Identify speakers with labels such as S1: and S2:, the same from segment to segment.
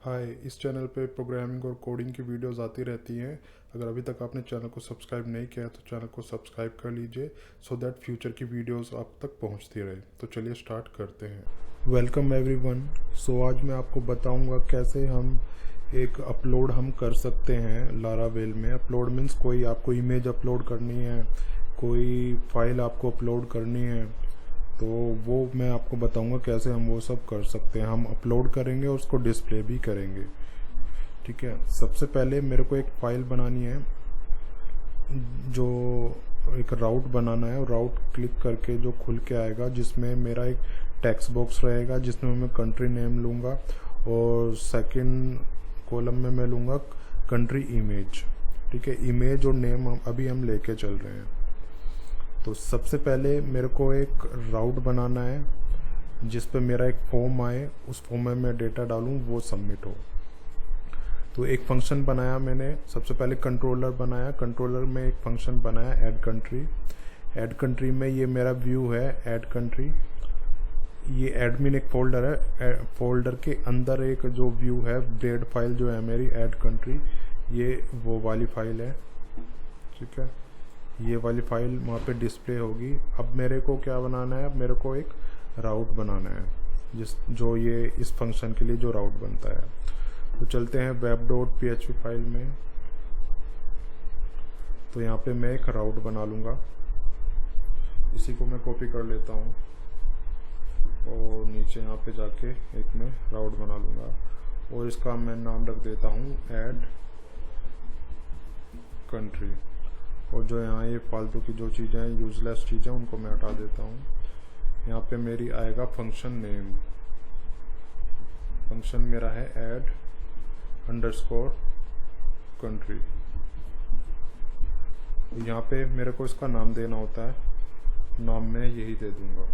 S1: हाय, इस चैनल पे प्रोग्रामिंग और कोडिंग की वीडियोस आती रहती हैं। अगर अभी तक आपने चैनल को सब्सक्राइब नहीं किया है तो चैनल को सब्सक्राइब कर लीजिए सो दैट फ्यूचर की वीडियोस आप तक पहुंचती रहे। तो चलिए स्टार्ट करते हैं। Welcome everyone. सो आज मैं आपको बताऊंगा कैसे हम एक अपलोड हम कर सकते हैं लारावेल में। अपलोड मीन्स कोई आपको इमेज अपलोड करनी है, कोई फाइल आपको अपलोड करनी है, तो वो मैं आपको बताऊंगा कैसे हम वो सब कर सकते हैं। हम अपलोड करेंगे और उसको डिस्प्ले भी करेंगे। ठीक है, सबसे पहले मेरे को एक फ़ाइल बनानी है, जो एक राउट बनाना है। राउट क्लिक करके जो खुल के आएगा जिसमें मेरा एक टेक्स्ट बॉक्स रहेगा जिसमें मैं कंट्री नेम लूँगा और सेकंड कॉलम में मैं लूँगा कंट्री इमेज। ठीक है, इमेज और नेम अभी हम लेके चल रहे हैं। तो सबसे पहले मेरे को एक राउट बनाना है जिस पे मेरा एक फॉर्म आए, उस फॉर्म में मैं डेटा डालूं, वो सबमिट हो। तो एक फंक्शन बनाया मैंने। सबसे पहले कंट्रोलर बनाया। कंट्रोलर में एक फंक्शन बनाया ऐड कंट्री। ऐड कंट्री में ये मेरा व्यू है ऐड कंट्री। ये एडमिन एक फोल्डर है, फोल्डर के अंदर एक जो व्यू है, ब्रेड फाइल जो है मेरी ऐड कंट्री, ये वो वाली फाइल है। ठीक है, ये वाली फाइल वहाँ पे डिस्प्ले होगी। अब मेरे को क्या बनाना है, अब मेरे को एक राउट बनाना है जो ये इस फंक्शन के लिए जो राउट बनता है। तो चलते हैं web.php फाइल में। तो यहाँ पे मैं एक राउट बना लूँगा। इसी को मैं कॉपी कर लेता हूँ और नीचे यहाँ पे जाके एक मैं राउट बना लूँगा और इसका मैं नाम रख देता हूँ ऐड कंट्री। और जो यहाँ ये फालतू की जो चीज़ें हैं, यूजलेस चीज़ें, उनको मैं हटा देता हूँ। यहाँ पे मेरी आएगा फंक्शन नेम। फंक्शन मेरा है ऐड अंडरस्कोर कंट्री। यहाँ पे मेरे को इसका नाम देना होता है, नाम मैं यही दे दूंगा।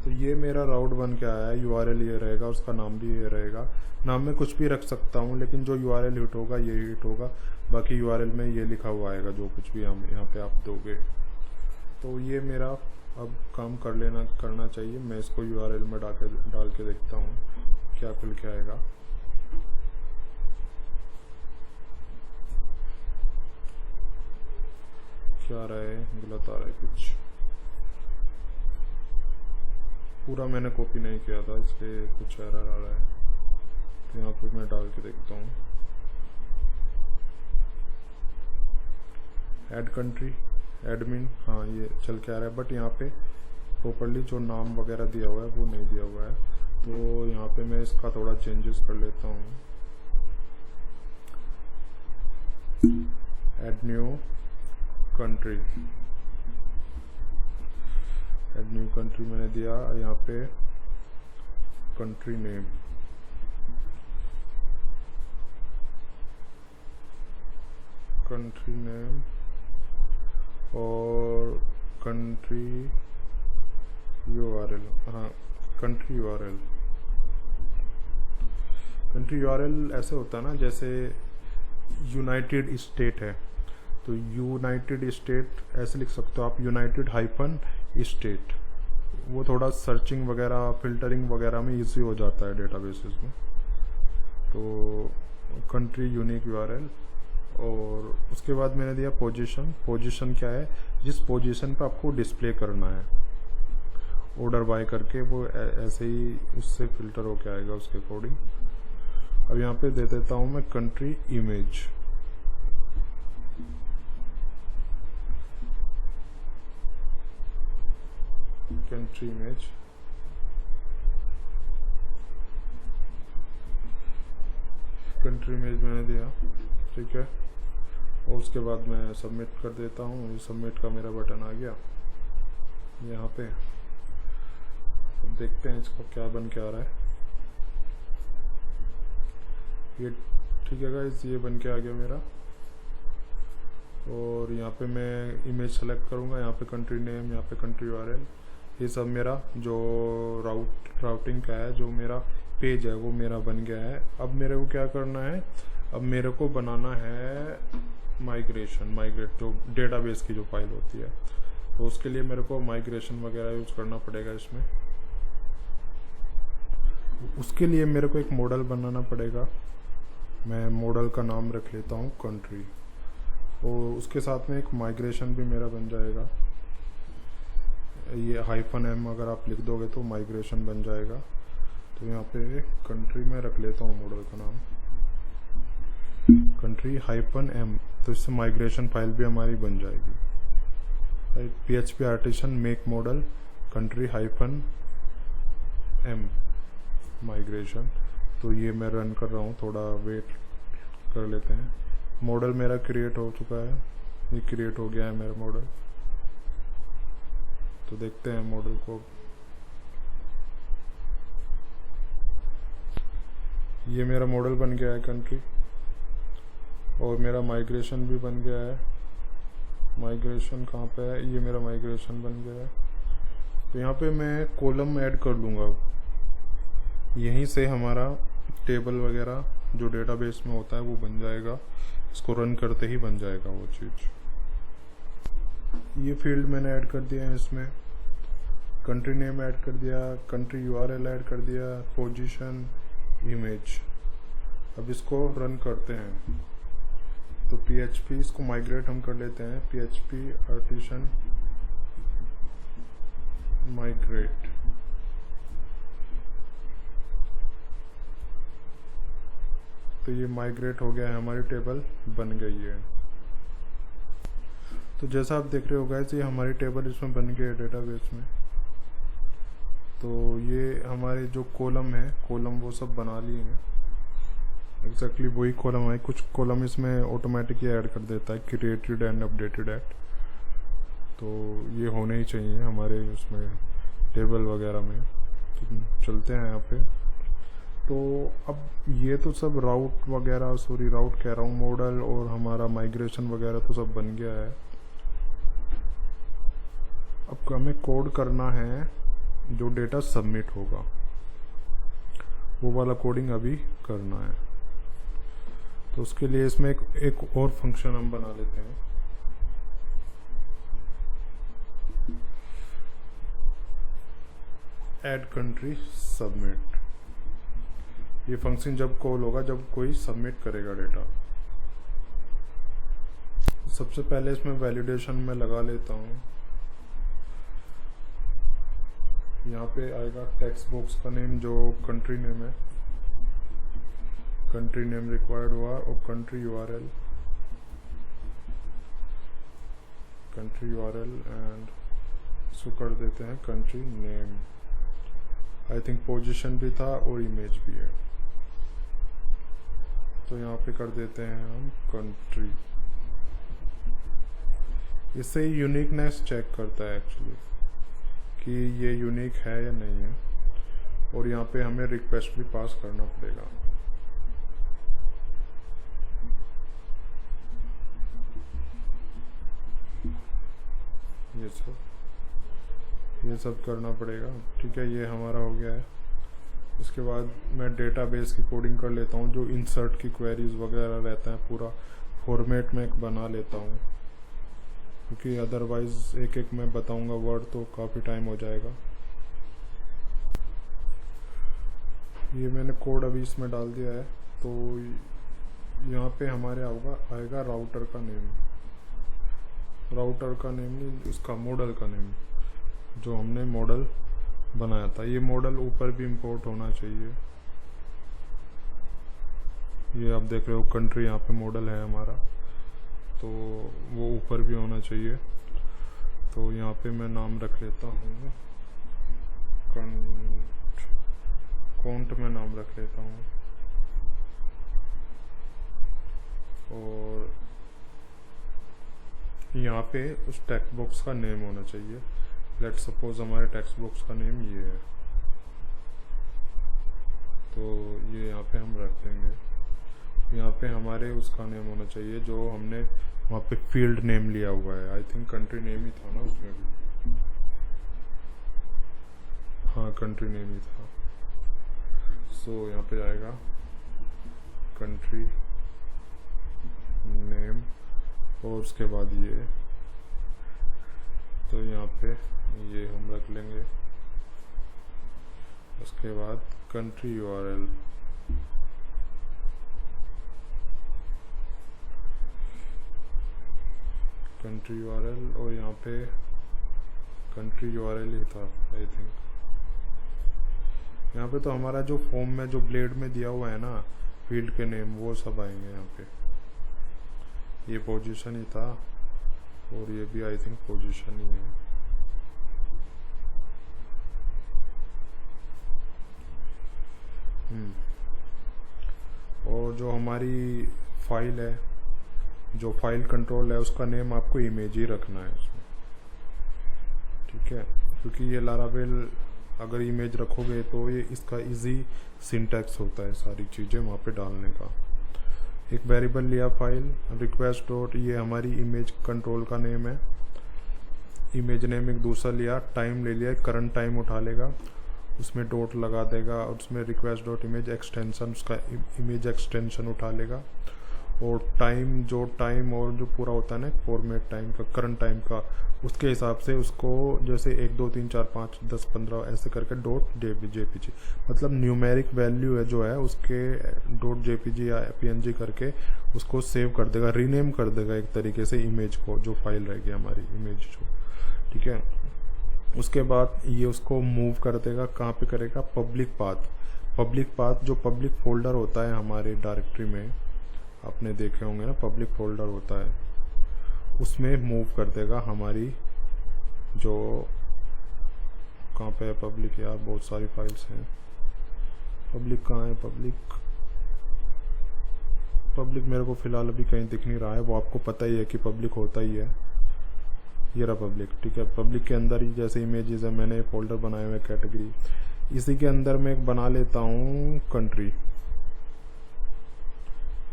S1: तो ये मेरा राउट बन के आया है। यूआरएल ये रहेगा, उसका नाम भी ये रहेगा। नाम में कुछ भी रख सकता हूँ लेकिन जो यूआरएल हिट होगा ये हिट होगा। बाकी यूआरएल में ये लिखा हुआ आएगा जो कुछ भी हम यहाँ पे आप दोगे। तो ये मेरा अब काम करना चाहिए। मैं इसको यूआरएल में डाल के देखता हूँ क्या खुल के आएगा। क्या आ रहा है, गलत आ रहा है कुछ। पूरा मैंने कॉपी नहीं किया था इसलिए कुछ एरर आ रहा है। तो यहाँ पे मैं डाल के देखता हूँ ऐड कंट्री एडमिन। हाँ, ये चल के आ रहा है, बट यहाँ पे प्रॉपर्ली जो नाम वगैरह दिया हुआ है वो नहीं दिया हुआ है। तो यहाँ पे मैं इसका थोड़ा चेंजेस कर लेता हूँ। Add new country, add new country मैंने दिया। यहाँ पे कंट्री नेम, कंट्री नेम और कंट्री यूआरएल। हाँ, कंट्री यूआरएल। कंट्री यूआरएल ऐसे होता है ना, जैसे यूनाइटेड स्टेट है तो यूनाइटेड स्टेट ऐसे लिख सकते हो आप, यूनाइटेड हाइफन स्टेट। वो थोड़ा सर्चिंग वगैरह, फिल्टरिंग वगैरह में इजी हो जाता है डेटाबेसेस में। तो कंट्री यूनिक यूआरएल। और उसके बाद मैंने दिया पोजीशन। पोजीशन क्या है, जिस पोजीशन पे आपको डिस्प्ले करना है ऑर्डर बाय करके, वो ऐसे ही उससे फिल्टर होके आएगा उसके अकॉर्डिंग। अब यहाँ पे दे देता हूँ मैं country image. Country image, country image मैंने दिया। ठीक है, और उसके बाद मैं सबमिट कर देता हूँ। ये सबमिट का मेरा बटन आ गया यहाँ पे। अब देखते हैं इसको क्या बन के आ रहा है। ये ठीक है गाइस, ये बन के आ गया मेरा। और यहाँ पे मैं इमेज सेलेक्ट करूँगा, यहाँ पे कंट्री नेम, यहाँ पे कंट्री यूआरएल। ये सब मेरा जो राउटिंग का है, जो मेरा पेज है, वो मेरा बन गया है। अब मेरे को क्या करना है, अब मेरे को बनाना है माइग्रेट जो डेटाबेस की जो फाइल होती है। तो उसके लिए मेरे को माइग्रेशन वगैरह यूज करना पड़ेगा इसमें। उसके लिए मेरे को एक मॉडल बनाना पड़ेगा। मैं मॉडल का नाम रख लेता हूँ कंट्री, और उसके साथ में एक माइग्रेशन भी मेरा बन जाएगा। ये -m अगर आप लिख दोगे तो माइग्रेशन बन जाएगा। तो यहाँ पे कंट्री में रख लेता हूँ मॉडल का नाम कंट्री -m, तो इससे माइग्रेशन फाइल भी हमारी बन जाएगी। PHP artisan make model country -m migration. तो ये मैं रन कर रहा हूँ, थोड़ा वेट कर लेते हैं। मॉडल मेरा क्रिएट हो चुका है, ये क्रिएट हो गया है मेरा मॉडल। तो देखते हैं मॉडल को। ये मेरा मॉडल बन गया है कंट्री, और मेरा माइग्रेशन भी बन गया है। माइग्रेशन कहाँ पे है? ये मेरा माइग्रेशन बन गया है। तो यहाँ पे मैं कॉलम ऐड कर लूँगा, यहीं से हमारा टेबल वगैरह जो डेटाबेस में होता है वो बन जाएगा। इसको रन करते ही बन जाएगा वो चीज़। ये फील्ड मैंने ऐड कर दिया है, इसमें कंट्री नेम ऐड कर दिया, कंट्री URL ऐड कर दिया, पोजीशन, इमेज। अब इसको रन करते हैं। तो PHP इसको माइग्रेट हम कर लेते हैं, PHP आर्टिसन माइग्रेट। तो ये माइग्रेट हो गया है, हमारी टेबल बन गई है। तो जैसा आप देख रहे हो गाइस, ये हमारी टेबल इसमें बन गई है डेटाबेस में। तो ये हमारे जो कॉलम है, कॉलम वो सब बना लिए हैं। एग्जैक्टली वही कॉलम है, कुछ कॉलम इसमें ऑटोमेटिकली ऐड कर देता है, क्रिएटेड एंड अपडेटेड एट। तो ये होने ही चाहिए हमारे उसमें टेबल वगैरह में। तो चलते हैं यहाँ पे। तो अब ये तो सब राउट वगैरह, सॉरी राउट कह रहा हूँ, मॉडल और हमारा माइग्रेशन वगैरह तो सब बन गया है। अब हमें कोड करना है जो डेटा सबमिट होगा, वो वाला कोडिंग अभी करना है। तो उसके लिए इसमें एक और फंक्शन हम बना लेते हैं। Add country submit. ये फंक्शन जब कॉल होगा जब कोई सबमिट करेगा डेटा। सबसे पहले इसमें वैलिडेशन में लगा लेता हूँ। यहाँ पे आएगा टेक्स्ट बॉक्स का नेम जो कंट्री नेम है, कंट्री नेम रिक्वायर्ड हुआ, और कंट्री URL एंड इसको कर देते हैं country name. I think position भी था और इमेज भी है। तो यहाँ पे कर देते हैं हम कंट्री। इससे यूनिकनेस चेक करता है एक्चुअली कि ये यूनिक है या नहीं है। और यहाँ पे हमें रिक्वेस्ट भी पास करना पड़ेगा। ये सब करना पड़ेगा। ठीक है, ये हमारा हो गया है। इसके बाद मैं डेटाबेस की कोडिंग कर लेता हूँ, जो इंसर्ट की क्वेरीज वगैरह रहता है पूरा फॉर्मेट में एक बना लेता हूँ, क्योंकि अदरवाइज एक एक मैं बताऊंगा वर्ड तो काफ़ी टाइम हो जाएगा। ये मैंने कोड अभी इसमें डाल दिया है। तो यहाँ पे हमारे आएगा राउटर का नेम, राउटर का नेम नहीं, उसका मॉडल का नेम जो हमने मॉडल बनाया था। ये मॉडल ऊपर भी इंपोर्ट होना चाहिए। ये आप देख रहे हो कंट्री, यहाँ पे मॉडल है हमारा, तो वो ऊपर भी होना चाहिए। तो यहाँ पे मैं नाम रख लेता हूँ काउंट में नाम रख लेता हूँ। और यहाँ पे उस टेक्स्ट बॉक्स का नेम होना चाहिए। लेट्स सपोज हमारे टेक्स्ट बॉक्स का नेम ये है, तो ये यहाँ पे हम रख देंगे। यहाँ पे हमारे उसका नेम होना चाहिए जो हमने वहाँ पे फील्ड नेम लिया हुआ है। आई थिंक कंट्री नेम ही था ना उसमें भी, हाँ कंट्री नेम ही था। सो यहाँ पे आएगा कंट्री नेम, और उसके बाद ये, तो यहाँ पे ये हम रख लेंगे। उसके बाद कंट्री यूआरएल, कंट्री यूआरएल, और यहाँ पे कंट्री यूआरएल ही था आई थिंक। यहाँ पे तो हमारा जो फॉर्म में जो ब्लेड में दिया हुआ है ना फील्ड के नेम, वो सब आएंगे यहाँ पे। ये पोजीशन ही था और ये भी आई थिंक पोजीशन ही है। और जो हमारी फाइल है, जो फाइल कंट्रोल है, उसका नेम आपको इमेज ही रखना है उसमें, ठीक है, क्योंकि ये लारावेल अगर इमेज रखोगे तो ये इसका इजी सिंटैक्स होता है सारी चीज़ें वहाँ पे डालने का। एक वेरिएबल लिया फाइल रिक्वेस्ट डॉट, ये हमारी इमेज कंट्रोल का नेम है, इमेज नेम एक दूसरा लिया, टाइम ले लिया, करंट टाइम उठा लेगा, उसमें डॉट लगा देगा, और उसमें रिक्वेस्ट डॉट इमेज एक्सटेंशन, उसका इमेज एक्सटेंशन उठा लेगा, और टाइम जो टाइम और जो पूरा होता है ना फॉर्मेट टाइम का, करंट टाइम का, उसके हिसाब से उसको जैसे 1 2 3 4 5 10 15 ऐसे करके डॉट जेपीजी, मतलब न्यूमेरिक वैल्यू है जो है उसके डॉट जेपीजी या पीएनजी करके उसको सेव कर देगा, रीनेम कर देगा एक तरीके से इमेज को, जो फाइल रहेगी हमारी इमेज जो, ठीक है। उसके बाद ये उसको मूव कर देगा, कहाँ पे करेगा, पब्लिक पाथ। पब्लिक पाथ जो पब्लिक फोल्डर होता है हमारे डायरेक्टरी में, आपने देखे होंगे ना पब्लिक फोल्डर होता है, उसमें मूव कर देगा हमारी जो, कहाँ पे है पब्लिक, यार बहुत सारी फाइल्स हैं, पब्लिक कहाँ है, पब्लिक मेरे को फिलहाल अभी कहीं दिख नहीं रहा है, वो आपको पता ही है कि पब्लिक होता ही है, ये रहा पब्लिक, ठीक है। पब्लिक के अंदर ही जैसे इमेजेस है, मैंने फोल्डर बनाए हुए कैटेगरी, इसी के अंदर मैं एक बना लेता हूँ कंट्री,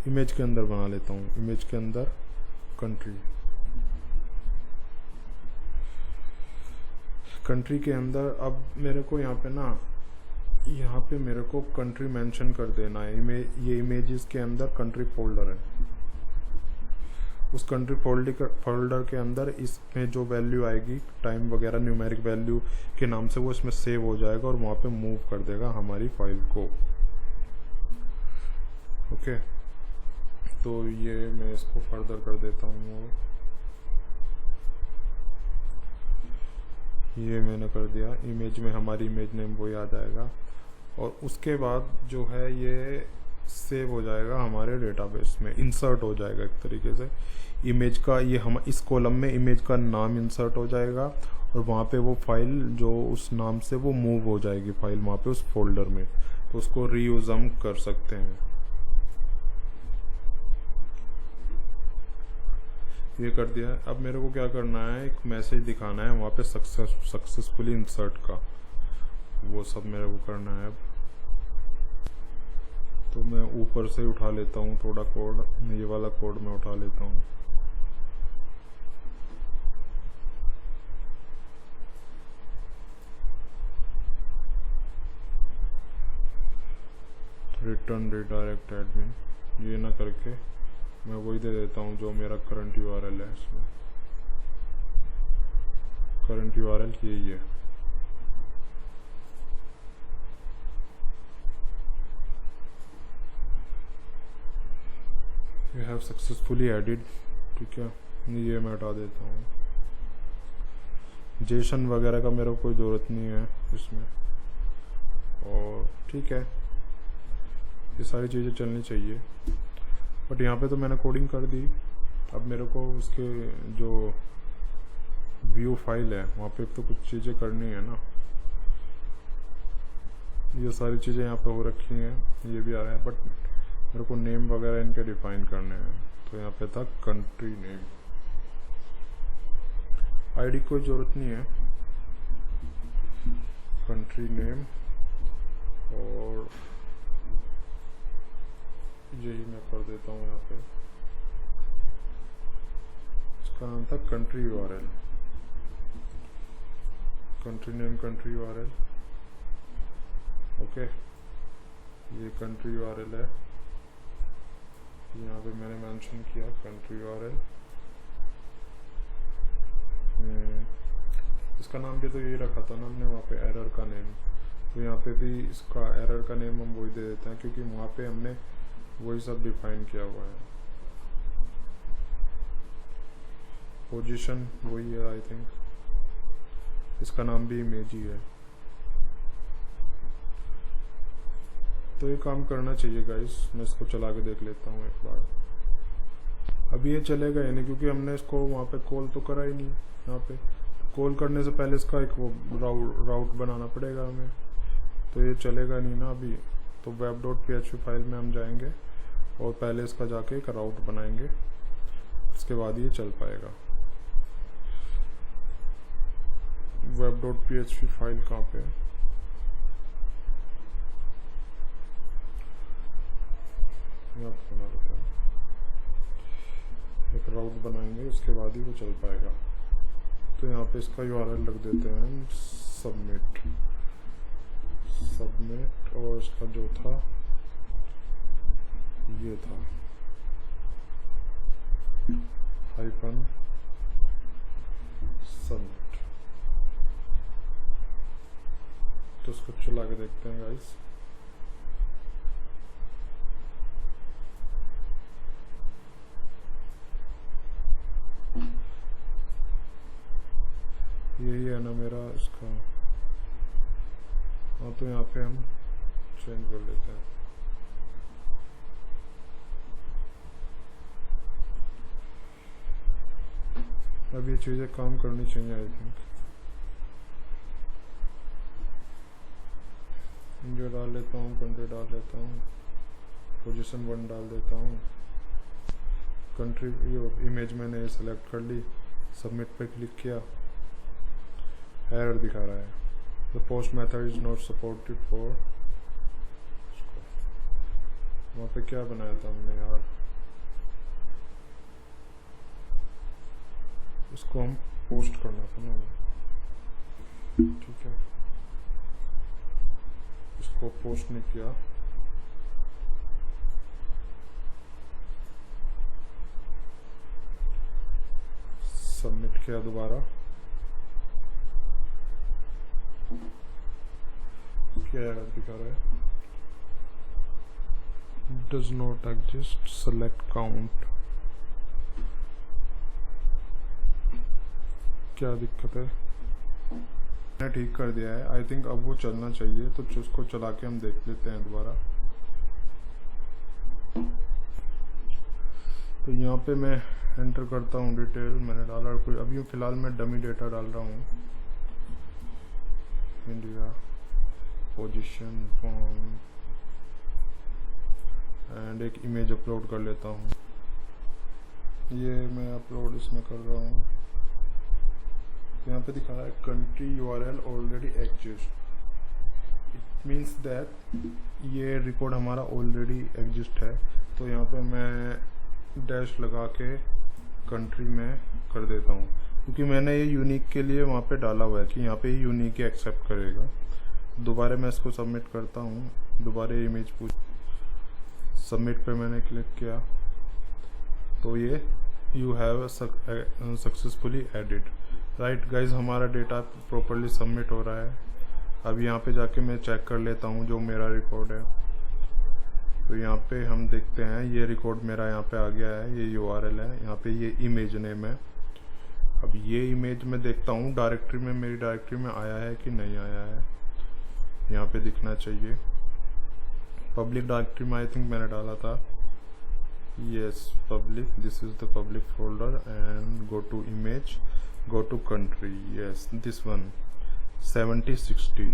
S1: इमेज के अंदर बना लेता हूँ, इमेज के अंदर कंट्री के अंदर। अब मेरे को यहाँ पे ना, यहाँ पे मेरे को कंट्री मेंशन कर देना है, ये इमेजेस के अंदर कंट्री फोल्डर है, उस कंट्री फोल्डर के अंदर इसमें जो वैल्यू आएगी टाइम वगैरह न्यूमेरिक वैल्यू के नाम से, वो इसमें सेव हो जाएगा और वहाँ पे मूव कर देगा हमारी फाइल को, ओके। तो ये मैं इसको फर्दर कर देता हूँ, और ये मैंने कर दिया, इमेज में हमारी इमेज नेम वही आ जाएगा, और उसके बाद जो है ये सेव हो जाएगा हमारे डेटाबेस में, इंसर्ट हो जाएगा एक तरीके से इमेज का, ये हम इस कॉलम में इमेज का नाम इंसर्ट हो जाएगा, और वहाँ पे वो फाइल जो उस नाम से वो मूव हो जाएगी फाइल वहाँ पे उस फोल्डर में, तो उसको रीयूज हम कर सकते हैं। ये कर दिया है। अब मेरे को क्या करना है, एक मैसेज दिखाना है वहाँ पे सक्सेसफुली इंसर्ट का, वो सब मेरे को करना है। अब तो मैं ऊपर से उठा लेता हूँ थोड़ा कोड, ये वाला कोड मैं उठा लेता हूँ, रिटर्न रिडायरेक्ट एडमिन, ये ना करके मैं वही दे देता हूँ जो मेरा करंट यूआरएल है, इसमें करंट यूआरएल यही है। यू हैव सक्सेसफुली एडिड, ठीक है, ये मैं हटा देता हूँ। जेसन वगैरह का मेरे को कोई ज़रूरत नहीं है इसमें, और ठीक है, ये सारी चीज़ें चलनी चाहिए। बट यहाँ पे तो मैंने कोडिंग कर दी, अब मेरे को उसके जो व्यू फाइल है वहाँ पे तो कुछ चीज़ें करनी है ना, ये सारी चीज़ें यहाँ पे हो रखी हैं, ये भी आ रहा है, बट मेरे को नेम वगैरह इनके डिफाइन करने हैं। तो यहाँ पे था कंट्री नेम, आईडी कोई ज़रूरत नहीं है, कंट्री नेम, और यही मैं कर देता हूँ यहाँ पे, इसका नाम था country URL, country name country URL, okay. ये कंट्री यूआरएल है, यहाँ पे मैंने मेंशन किया कंट्री यूआरएल, इसका नाम भी तो यही रखा था ना हमने वहाँ पे, एरर का नेम, तो यहाँ पे भी इसका एरर का नेम हम वही दे देते हैं, क्योंकि वहाँ पे हमने वही सब डिफाइन किया हुआ है। पोजीशन वही है आई थिंक, इसका नाम भी इमेज ही है। तो ये काम करना चाहिए गाइस। मैं इसको चला के देख लेता हूँ एक बार। अभी ये चलेगा ही नहीं, क्योंकि हमने इसको वहाँ पे कॉल तो करा ही नहीं। यहाँ पे कॉल करने से पहले इसका एक वो राउट बनाना पड़ेगा हमें, तो ये चलेगा नहीं ना अभी। तो web.php फाइल में हम जाएंगे और पहले इसका जाके एक राउट बनाएंगे, इसके बाद ये चल पाएगा। web.php फाइल कहाँ पे है? यहाँ पे बना देता हूँ, एक राउट बनाएंगे, उसके बाद ही वो चल पाएगा। तो यहाँ पे इसका URL रख देते हैं हम सबमिट, और इसका जो था ये था हाइफन सबमिट। तो इसको चला के देखते हैं गाइस। यही है ना मेरा इसका। हाँ, तो यहाँ पे हम चेंज कर लेते हैं। अब ये चीज़ें काम करनी चाहिए आई थिंक। इंडिया डाल लेता हूँ, कंट्री डाल लेता हूँ, पोजीशन 1 डाल देता हूँ, कंट्री इमेज मैंने ये सेलेक्ट कर ली, सबमिट पे क्लिक किया, एरर दिखा रहा है, the post method is not supported for. वहाँ पे क्या बनाया था हमने यार, इसको हम पोस्ट करना था ना, ठीक है, इसको पोस्ट नहीं किया। सबमिट किया दोबारा, क्या एरर दिखा रहा है, does not exist, select count. क्या दिक्कत है? मैंने ठीक कर दिया है आई थिंक। अब वो चलना चाहिए, तो उसको चला के हम देख लेते हैं दोबारा। तो यहाँ पे मैं एंटर करता हूँ डिटेल, मैंने डाला कोई, अभी फिलहाल मैं डमी डेटा डाल रहा हूँ, इंडिया, पोजीशन, फॉर्म, एंड एक इमेज अपलोड कर लेता हूँ। ये मैं अपलोड इसमें कर रहा हूँ। यहाँ पे दिखा रहा है country URL already exist, it means that ये रिकॉर्ड हमारा ऑलरेडी एग्जिस्ट है। तो यहाँ पे मैं डैश लगा के कंट्री में कर देता हूँ, क्योंकि मैंने ये यूनिक के लिए वहाँ पे डाला हुआ है कि यहाँ पे ही यूनिक ही एक्सेप्ट करेगा। दोबारा मैं इसको सबमिट करता हूँ, दोबारा इमेज पूछ, सबमिट पे मैंने क्लिक किया, तो ये you have successfully added. Right guys, हमारा डेटा प्रॉपरली सबमिट हो रहा है। अब यहाँ पे जाके मैं चेक कर लेता हूँ जो मेरा रिकॉर्ड है। तो यहाँ पे हम देखते हैं ये रिकॉर्ड मेरा यहाँ पे आ गया है, ये URL है, यहाँ पे ये इमेज नेम है। अब ये इमेज मैं देखता हूँ डायरेक्टरी में, मेरी डायरेक्टरी में आया है कि नहीं आया है, यहाँ पे दिखना चाहिए। पब्लिक डायरेक्टरी में आई थिंक मैंने डाला था, yes public, this is the public folder, and go to image, go to country, yes this one, 7060,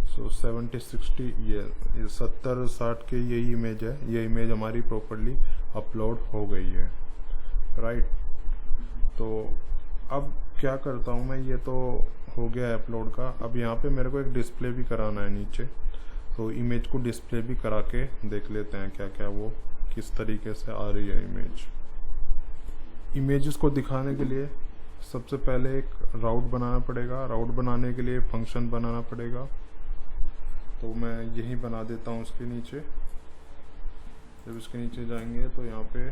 S1: so 7060 ये 7060 के यही इमेज है। ये इमेज हमारी प्रॉपरली अपलोड हो गई है, राइट। तो अब क्या करता हूँ मैं, ये तो हो गया है अपलोड का। अब यहाँ पे मेरे को एक डिस्प्ले भी कराना है नीचे, तो इमेज को डिस्प्ले भी करा के देख लेते हैं क्या क्या वो किस तरीके से आ रही है इमेज। इमेजेस को दिखाने के लिए सबसे पहले एक राउट बनाना पड़ेगा, राउट बनाने के लिए फंक्शन बनाना पड़ेगा। तो मैं यही बना देता हूँ इसके नीचे। जब इसके नीचे जाएंगे तो यहाँ पे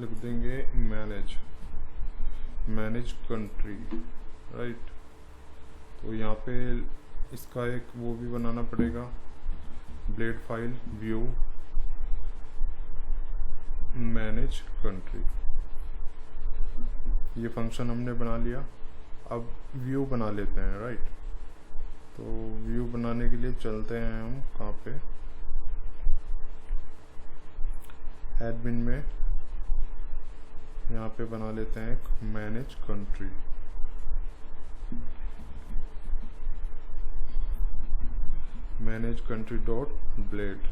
S1: लिख देंगे मैनेज कंट्री, राइट। तो यहाँ पे इसका एक वो भी बनाना पड़ेगा, blade file view manage country. ये फंक्शन हमने बना लिया। अब व्यू बना लेते हैं, राइट। तो व्यू बनाने के लिए चलते हैं हम कहाँ पे, एडमिन में यहाँ पे बना लेते हैं एक manage country. Manage country dot blade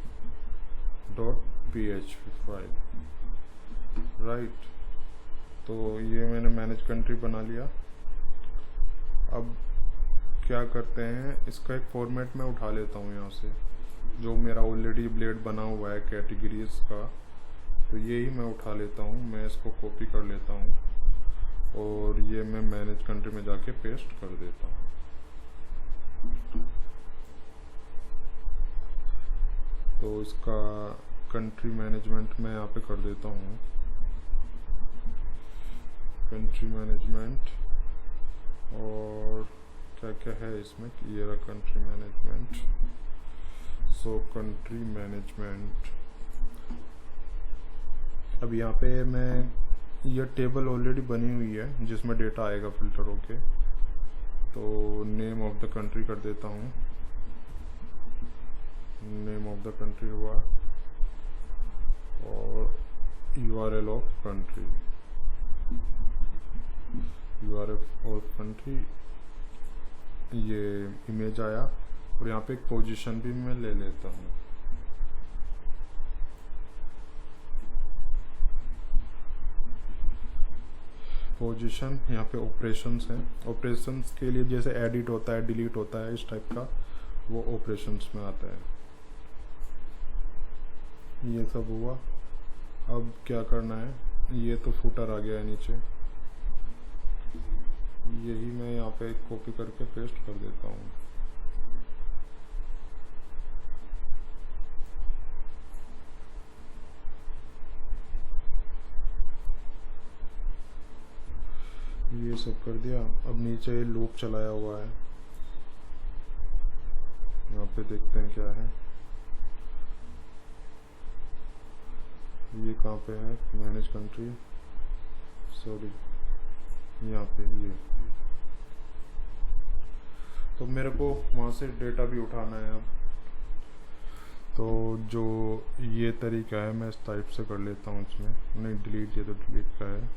S1: dot PHP file, right. तो ये मैंने मैनेज कंट्री बना लिया। अब क्या करते हैं, इसका एक फॉर्मेट में उठा लेता हूँ यहाँ से, जो मेरा ऑलरेडी ब्लेड बना हुआ है कैटेगरीज का, तो यही मैं उठा लेता हूँ। मैं इसको कॉपी कर लेता हूँ और ये मैं मैनेज कंट्री में जाके पेस्ट कर देता हूँ। तो इसका कंट्री मैनेजमेंट मैं यहाँ पे कर देता हूँ, कंट्री मैनेजमेंट। और क्या क्या है इसमें, ये रहा कंट्री मैनेजमेंट। सो कंट्री मैनेजमेंट, अब यहाँ पे मैं, ये टेबल ऑलरेडी बनी हुई है जिसमें डेटा आएगा फिल्टर होके। तो नेम ऑफ द कंट्री कर देता हूँ, नेम ऑफ द कंट्री हुआ, और URL of country, URL of country, ये इमेज आया। और यहाँ पे एक पोजीशन भी मैं ले लेता हूँ। पोजीशन, यहाँ पे ऑपरेशंस हैं। ऑपरेशंस के लिए जैसे एडिट होता है, डिलीट होता है, इस टाइप का वो ऑपरेशंस में आता है। ये सब हुआ। अब क्या करना है, ये तो फुटर आ गया है नीचे, यही मैं यहाँ पे कॉपी करके पेस्ट कर देता हूँ। ये सब कर दिया। अब नीचे लूप चलाया हुआ है, यहाँ पे देखते हैं क्या है। ये कहाँ पे है, मैनेज कंट्री, सॉरी यहाँ पे ये। तो मेरे को वहाँ से डेटा भी उठाना है। अब तो जो ये तरीका है मैं इस टाइप से कर लेता हूँ इसमें, नहीं डिलीट, ये तो डिलीट का है,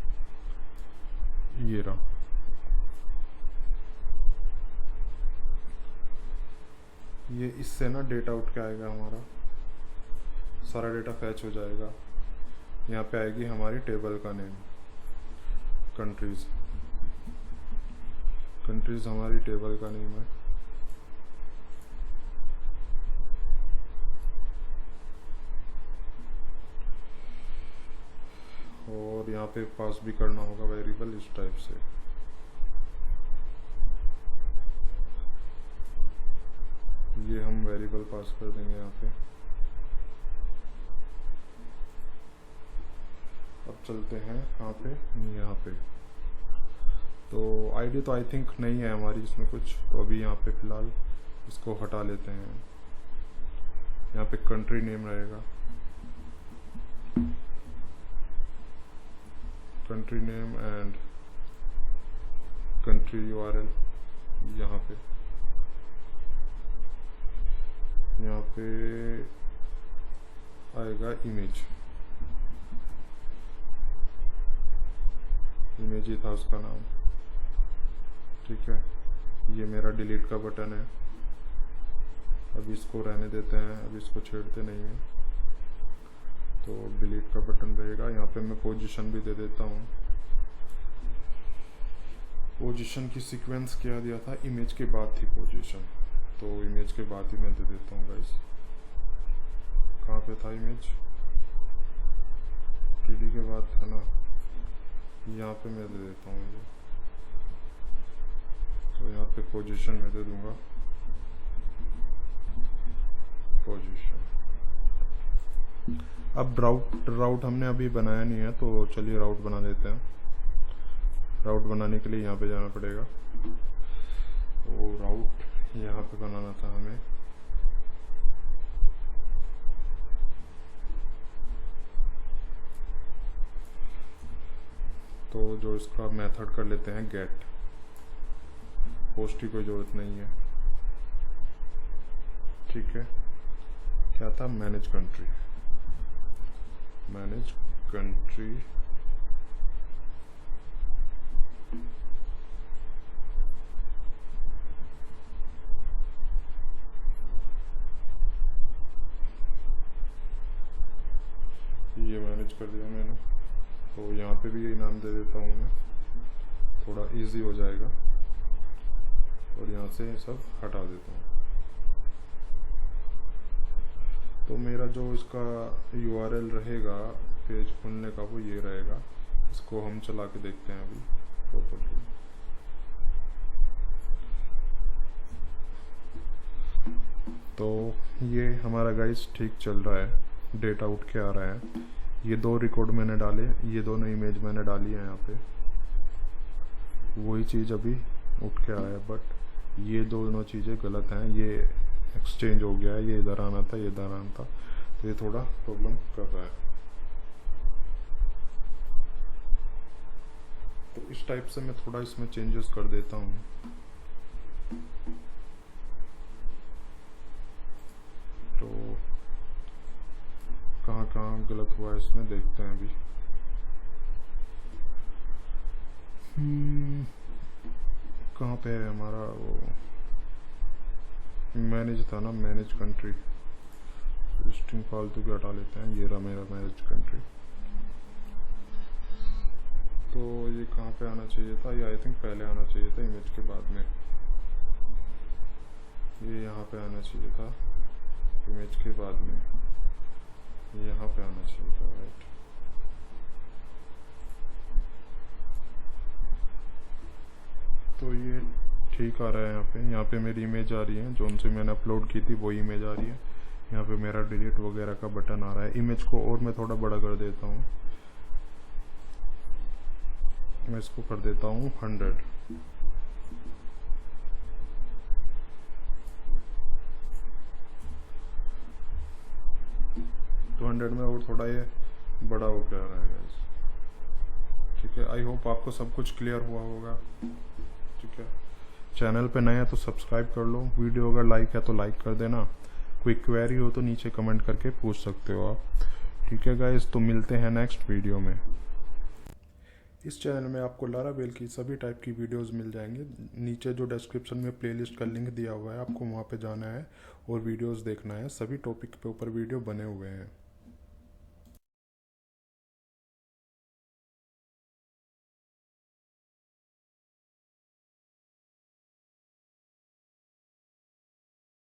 S1: ये रहा। ये इससे ना डेटा उठ के आएगा, हमारा सारा डेटा फैच हो जाएगा। यहाँ पे आएगी हमारी टेबल का नेम, कंट्रीज, कंट्रीज हमारी टेबल का नेम है। और यहाँ पे पास भी करना होगा वेरिएबल इस टाइप से। ये हम वेरिएबल पास कर देंगे यहाँ पे। अब चलते हैं कहाँ पे, यहाँ पे। तो आईडी तो आई थिंक नहीं है हमारी इसमें कुछ, तो अभी यहाँ पे फिलहाल इसको हटा लेते हैं। यहाँ पे कंट्री नेम रहेगा, country name and country URL। यहाँ पे आएगा इमेज, इमेज ही था उसका नाम, ठीक है। ये मेरा डिलीट का बटन है, अब इसको रहने देते हैं, अब इसको छेड़ते नहीं हैं। तो डिलीट का बटन रहेगा। यहाँ पे मैं पोजीशन भी दे देता हूँ। पोजीशन की सीक्वेंस क्या दिया था, इमेज के बाद थी पोजीशन, तो इमेज के बाद ही मैं दे देता हूँ गाइस। कहाँ पे था इमेज, PD के बाद था ना, यहाँ पे मैं दे देता हूँ ये। तो यहाँ पे पोजीशन में दे दूंगा, पोजीशन। अब राउट हमने अभी बनाया नहीं है, तो चलिए राउट बना देते हैं। राउट बनाने के लिए यहाँ पे जाना पड़ेगा। तो राउट यहाँ पे बनाना था हमें। तो जो इसका मेथड कर लेते हैं गेट, पोस्ट की कोई ज़रूरत नहीं है। ठीक है, क्या था, मैनेज कंट्री, मैनेज कंट्री ये मैनेज कर दिया मैंने। तो यहाँ पे भी यही नाम दे देता हूँ मैं, थोड़ा इजी हो जाएगा। और यहाँ से ये सब हटा देता हूँ। तो मेरा जो इसका URL रहेगा पेज खुलने का वो ये रहेगा। इसको हम चला के देखते हैं अभी प्रॉपर्ली। तो ये हमारा गाइस ठीक चल रहा है, डेटा उठ के आ रहा है। ये 2 रिकॉर्ड मैंने डाले, ये दोनों इमेज मैंने डाली है यहाँ पे, वही चीज़ अभी उठ के आया है। बट ये दोनों चीज़ें गलत हैं, ये एक्सचेंज हो गया है, ये इधर आना था, ये इधर आना था, तो ये थोड़ा प्रॉब्लम कर रहा है। तो इस टाइप से मैं थोड़ा इसमें चेंजेस कर देता हूँ। तो कहाँ कहाँ गलत हुआ है इसमें देखते हैं अभी। कहाँ पे है हमारा वो मैनेज था ना, मैनेज कंट्री, लिस्टिंग फालतू के हटा लेते हैं। ये रहा मेरा मैनेज कंट्री। तो ये कहाँ पे आना चाहिए था, ये आई थिंक पहले आना चाहिए था, इमेज के बाद में। ये यहाँ पे आना चाहिए था, इमेज के बाद में। ये यहाँ पे आना चाहिए था, राइट। तो ये ठीक आ रहा है। यहाँ पे मेरी इमेज आ रही है, जो उनसे मैंने अपलोड की थी वही इमेज आ रही है। यहाँ पे मेरा डिलीट वगैरह का बटन आ रहा है। इमेज को और मैं थोड़ा बड़ा कर देता हूँ, मैं इसको कर देता हूँ 100। तो 100 में और थोड़ा ये बड़ा हो गया रहेगा। ठीक है, आई होप आपको सब कुछ क्लियर हुआ होगा। ठीक है, चैनल पे नए हैं तो सब्सक्राइब कर लो। वीडियो अगर लाइक है तो लाइक कर देना। कोई क्वेरी हो तो नीचे कमेंट करके पूछ सकते हो आप। ठीक है गाइस, तो मिलते हैं नेक्स्ट वीडियो में। इस चैनल में आपको लारावेल की सभी टाइप की वीडियोस मिल जाएंगे। नीचे जो डिस्क्रिप्शन में प्लेलिस्ट का लिंक दिया हुआ है, आपको वहाँ पे जाना है और वीडियोस देखना है। सभी टॉपिक पे ऊपर वीडियो बने हुए हैं।